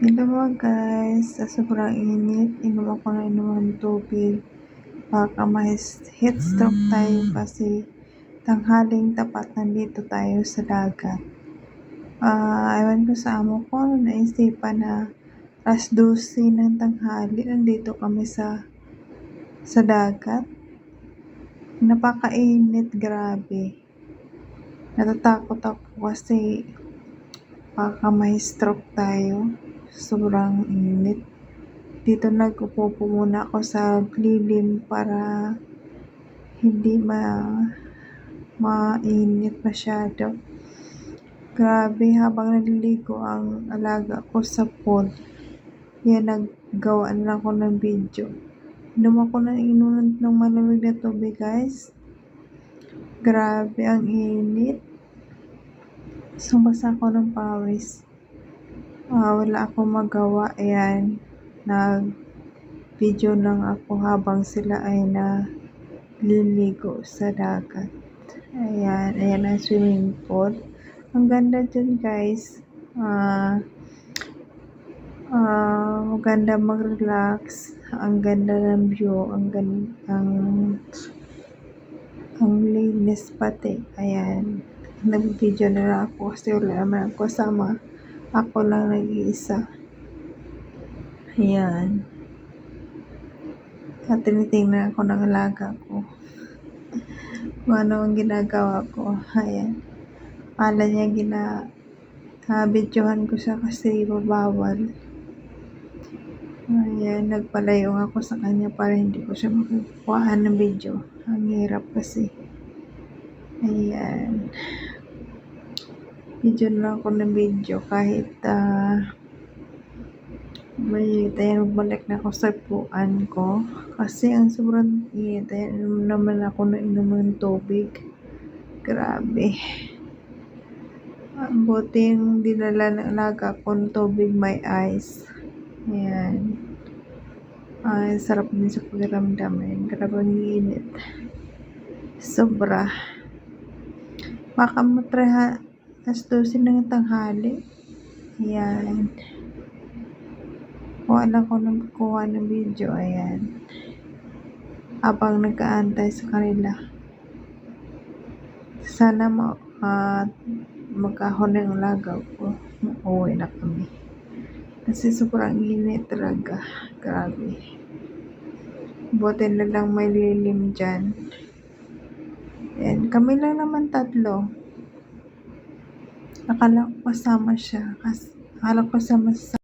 Hello mga guys, sa sobrang init, inom ako ng tubig. Baka ma-heat stroke tayo kasi tanghaling tapat nandito tayo sa dagat. Ewan ko sa amo ko, naisipan na alas 12 ng tanghali, nandito kami sa dagat. Napakainit, grabe. Natatakot ako kasi baka ma-stroke tayo. Sobrang init. Dito nag-upo muna ako sa lilim para hindi mainit masyado. Grabe, habang naliligo ang alaga ko sa pool. Yan, naggawa na ako ng video. Inom ako ng malamig na tubig, guys. Grabe, ang init. Sumbasa ako ng pawis. Wala akong magawa. Ayan, nag-video lang ako habang sila ay naliligo sa dagat. Ayan ang swimming pool. Ang ganda dyan, guys. Maganda mag-relax. Ang ganda ng view. Ang linis pati. Ayan. Nag-video na lang ako kasi wala naman ako kasama. Ako lang nag-iisa. Ayan. At tinitingnan ako ng alaga ko. Kung ano ang ginagawa ko. Ayan. Kala niya videohan ko siya kasi babawal. Ayan. Nagpalayong ako sa kanya para hindi ko siya makukuhaan ng video. Ang hirap kasi. Ayan. Video na ako ng video kahit bumalik na ako sa puan ko kasi ang sobrang init. Inom naman ako ng tubig. Grabe. Buti yung dinala ng alaga ko ng tubig may ice. Ayan. Sarap din sa pakiramdam. Grabe ang init. Sobra. Baka matreha alas 12 ng tanghali. Ayan. Kuha lang ko ng video. Ayan. Habang nag-aantay sa kanila. Sana magkahon ng alaga ko. Uuwi na kami. Kasi sobrang init talaga. Grabe. Buti na lang may lilim dyan. Ayan. Kami lang naman 3. Akala ko kasama siya. Akala ko kasama sa